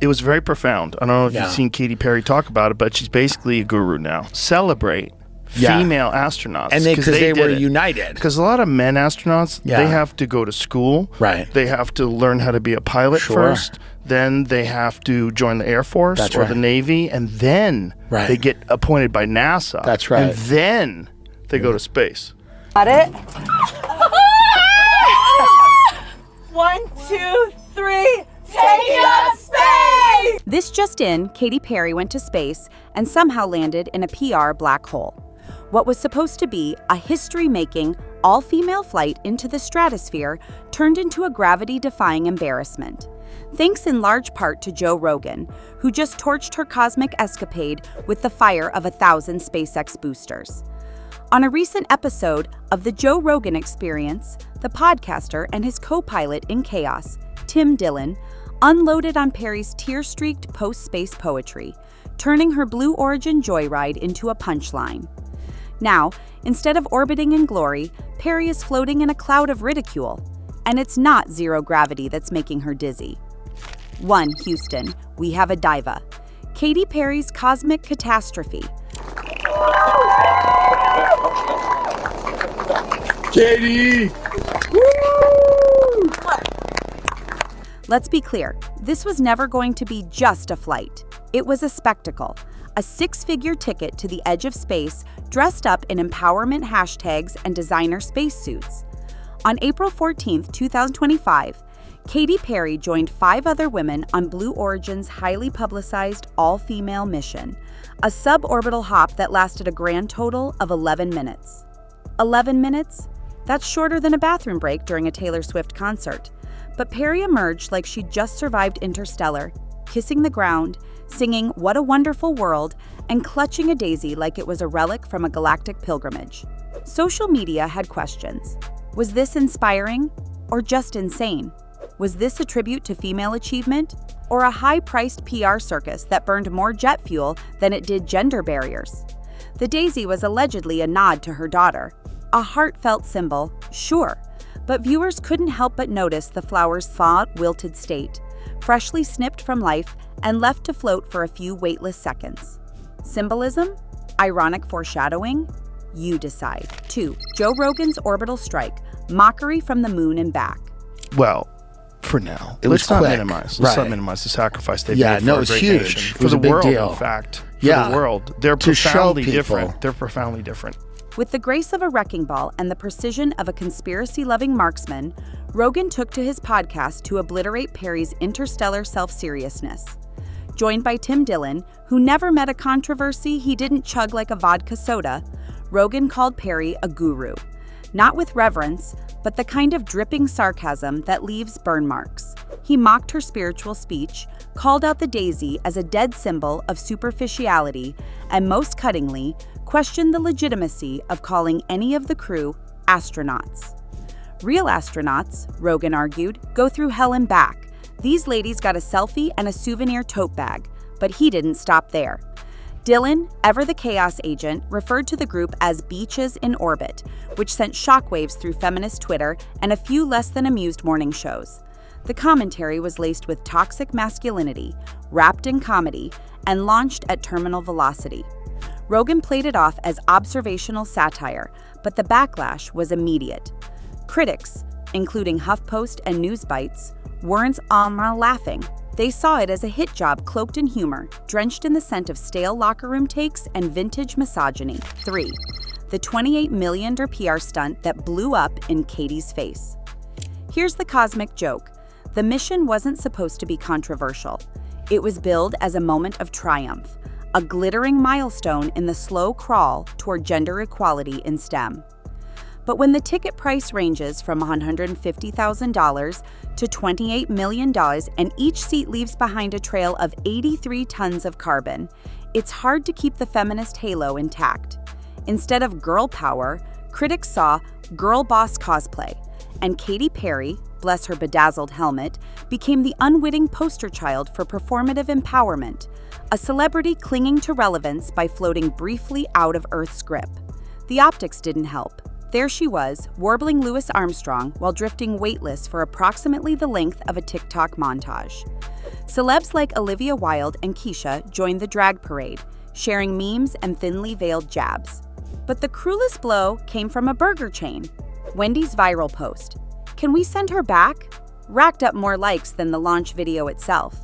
it was very profound. I don't know if you've seen Katy Perry talk about it, but she's basically a guru now. Celebrate female astronauts. And because they were united. Because a lot of men astronauts, they have to go to school. Right. They have to learn how to be a pilot first. Then they have to join the Air Force or the Navy. And then they get appointed by NASA. That's right. And then they go to space. Got it? 1, 2, 3, taking up space! This just in, Katy Perry went to space and somehow landed in a PR black hole. What was supposed to be a history-making, all-female flight into the stratosphere turned into a gravity-defying embarrassment. Thanks in large part to Joe Rogan, who just torched her cosmic escapade with the fire of 1,000 SpaceX boosters. On a recent episode of The Joe Rogan Experience, the podcaster and his co-pilot in chaos, Tim Dillon, unloaded on Perry's tear-streaked post-space poetry, turning her Blue Origin joyride into a punchline. Now, instead of orbiting in glory, Perry is floating in a cloud of ridicule. And it's not zero gravity that's making her dizzy. 1. Houston, we have a diva. Katy Perry's cosmic catastrophe. Katy! Woo! Let's be clear, this was never going to be just a flight. It was a spectacle, a 6-figure ticket to the edge of space dressed up in empowerment hashtags and designer spacesuits. On April 14, 2025, Katy Perry joined 5 other women on Blue Origin's highly publicized all-female mission, a suborbital hop that lasted a grand total of 11 minutes. 11 minutes? That's shorter than a bathroom break during a Taylor Swift concert. But Perry emerged like she'd just survived Interstellar, kissing the ground, singing "What a Wonderful World," and clutching a daisy like it was a relic from a galactic pilgrimage. Social media had questions. Was this inspiring or just insane? Was this a tribute to female achievement or a high-priced PR circus that burned more jet fuel than it did gender barriers? The daisy was allegedly a nod to her daughter, a heartfelt symbol, sure, but viewers couldn't help but notice the flower's thawed, wilted state, freshly snipped from life and left to float for a few weightless seconds. Symbolism? Ironic foreshadowing? You decide. 2. Joe Rogan's orbital strike, mockery from the moon and back. Well, for now, let's not minimize the sacrifice they made for a great huge. nation. It was for the a big world, deal. In fact. For the world. They're profoundly different. They're profoundly different. With the grace of a wrecking ball and the precision of a conspiracy-loving marksman, Rogan took to his podcast to obliterate Perry's interstellar self-seriousness. Joined by Tim Dillon, who never met a controversy he didn't chug like a vodka soda, Rogan called Perry a guru. Not with reverence, but the kind of dripping sarcasm that leaves burn marks. He mocked her spiritual speech, called out the daisy as a dead symbol of superficiality, and most cuttingly, questioned the legitimacy of calling any of the crew astronauts. Real astronauts, Rogan argued, go through hell and back. These ladies got a selfie and a souvenir tote bag, but he didn't stop there. Dillon, ever the chaos agent, referred to the group as beaches in orbit, which sent shockwaves through feminist Twitter and a few less than amused morning shows. The commentary was laced with toxic masculinity, wrapped in comedy, and launched at terminal velocity. Rogan played it off as observational satire, but the backlash was immediate. Critics, including HuffPost and Newsbites, weren't laughing. They saw it as a hit job cloaked in humor, drenched in the scent of stale locker room takes and vintage misogyny. 3. The $28 million PR stunt that blew up in Katy's face. Here's the cosmic joke. The mission wasn't supposed to be controversial. It was billed as a moment of triumph, a glittering milestone in the slow crawl toward gender equality in STEM. But when the ticket price ranges from $150,000 to $28 million and each seat leaves behind a trail of 83 tons of carbon, it's hard to keep the feminist halo intact. Instead of girl power, critics saw girl boss cosplay, and Katy Perry, bless her bedazzled helmet, became the unwitting poster child for performative empowerment, a celebrity clinging to relevance by floating briefly out of Earth's grip. The optics didn't help. There she was, warbling Louis Armstrong while drifting weightless for approximately the length of a TikTok montage. Celebs like Olivia Wilde and Keisha joined the drag parade, sharing memes and thinly veiled jabs. But the cruelest blow came from a burger chain. Wendy's viral post, "Can we send her back?" racked up more likes than the launch video itself.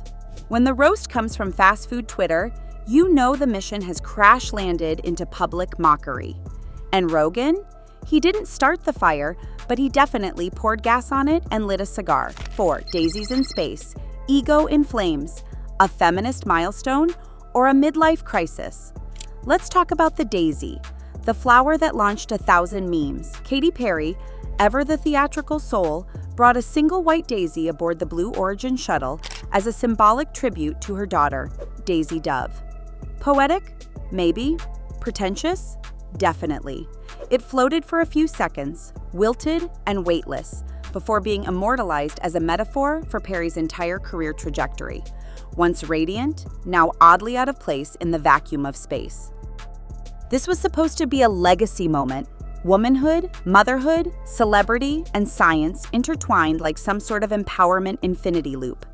When the roast comes from fast food Twitter, you know the mission has crash-landed into public mockery. And Rogan? He didn't start the fire, but he definitely poured gas on it and lit a cigar for Daisies in Space, Ego in Flames, a feminist milestone, or a midlife crisis. Let's talk about the daisy, the flower that launched 1,000 memes. Katy Perry, ever the theatrical soul, brought a single white daisy aboard the Blue Origin shuttle as a symbolic tribute to her daughter, Daisy Dove. Poetic? Maybe. Pretentious? Definitely. It floated for a few seconds, wilted and weightless, before being immortalized as a metaphor for Perry's entire career trajectory. Once radiant, now oddly out of place in the vacuum of space. This was supposed to be a legacy moment. Womanhood, motherhood, celebrity, and science intertwined like some sort of empowerment infinity loop.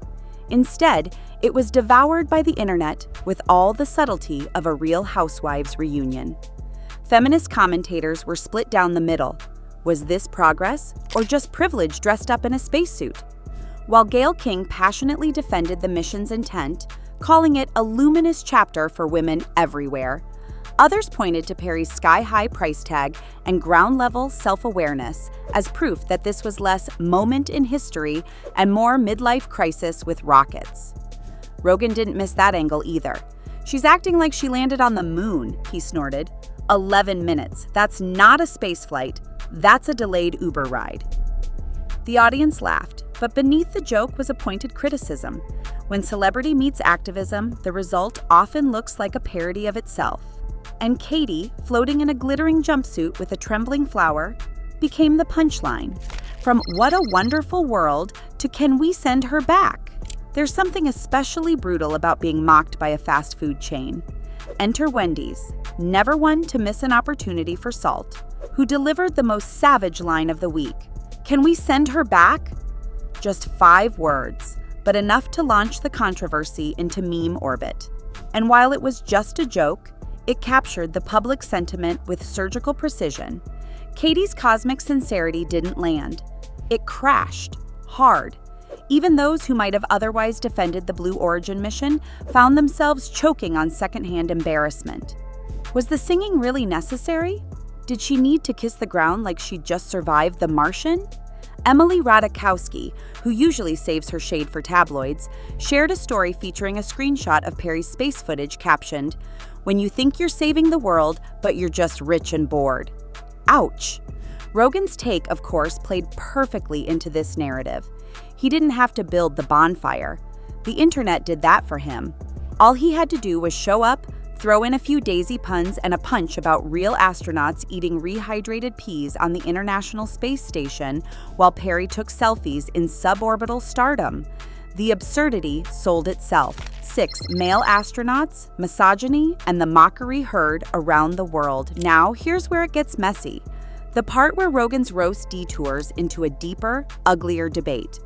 Instead, it was devoured by the internet with all the subtlety of a Real Housewives reunion. Feminist commentators were split down the middle. Was this progress, or just privilege dressed up in a spacesuit? While Gayle King passionately defended the mission's intent, calling it a luminous chapter for women everywhere, others pointed to Perry's sky-high price tag and ground-level self-awareness as proof that this was less moment in history and more midlife crisis with rockets. Rogan didn't miss that angle either. "She's acting like she landed on the moon," he snorted. 11 minutes. That's not a space flight. That's a delayed Uber ride. The audience laughed, but beneath the joke was a pointed criticism. When celebrity meets activism, the result often looks like a parody of itself. And Katy, floating in a glittering jumpsuit with a trembling flower, became the punchline. From "what a wonderful world" to "can we send her back?" There's something especially brutal about being mocked by a fast food chain. Enter Wendy's, never one to miss an opportunity for salt, who delivered the most savage line of the week. "Can we send her back?" Just 5 words, but enough to launch the controversy into meme orbit. And while it was just a joke, it captured the public sentiment with surgical precision. Katy's cosmic sincerity didn't land. It crashed, hard. Even those who might have otherwise defended the Blue Origin mission found themselves choking on secondhand embarrassment. Was the singing really necessary? Did she need to kiss the ground like she'd just survived The Martian? Emily Ratajkowski, who usually saves her shade for tabloids, shared a story featuring a screenshot of Perry's space footage captioned, "When you think you're saving the world, but you're just rich and bored." Ouch! Rogan's take, of course, played perfectly into this narrative. He didn't have to build the bonfire. The internet did that for him. All he had to do was show up, throw in a few daisy puns and a punch about real astronauts eating rehydrated peas on the International Space Station while Perry took selfies in suborbital stardom. The absurdity sold itself. 6 male astronauts, misogyny, and the mockery heard around the world. Now, here's where it gets messy. The part where Rogan's roast detours into a deeper, uglier debate.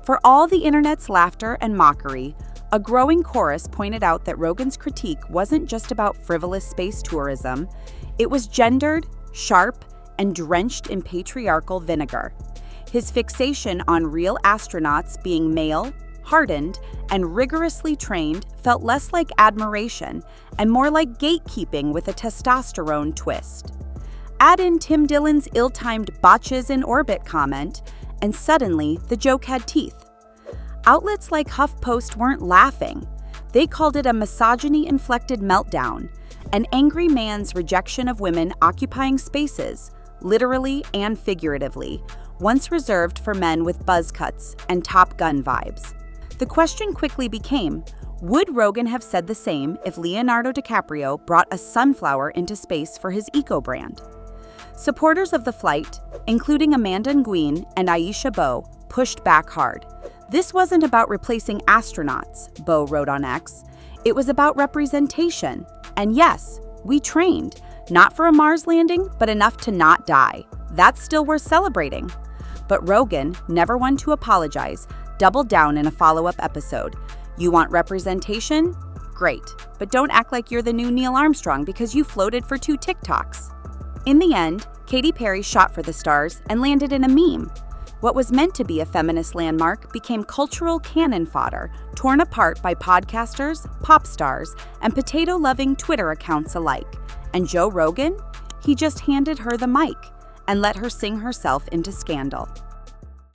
For all the internet's laughter and mockery, a growing chorus pointed out that Rogan's critique wasn't just about frivolous space tourism. It was gendered, sharp, and drenched in patriarchal vinegar. His fixation on real astronauts being male, hardened, and rigorously trained felt less like admiration and more like gatekeeping with a testosterone twist. Add in Tim Dillon's ill-timed "botches in orbit" comment, and suddenly the joke had teeth. Outlets like HuffPost weren't laughing. They called it a misogyny-inflected meltdown, an angry man's rejection of women occupying spaces, literally and figuratively, once reserved for men with buzz cuts and Top Gun vibes. The question quickly became, would Rogan have said the same if Leonardo DiCaprio brought a sunflower into space for his eco-brand? Supporters of the flight, including Amanda Nguyen and Aisha Bowe, pushed back hard. This wasn't about replacing astronauts, Bowe wrote on X. It was about representation. And yes, we trained, not for a Mars landing, but enough to not die. That's still worth celebrating. But Rogan, never one to apologize, doubled down in a follow-up episode. You want representation? Great, but don't act like you're the new Neil Armstrong because you floated for 2 TikToks. In the end, Katy Perry shot for the stars and landed in a meme. What was meant to be a feminist landmark became cultural cannon fodder, torn apart by podcasters, pop stars, and potato-loving Twitter accounts alike. And Joe Rogan? He just handed her the mic and let her sing herself into scandal.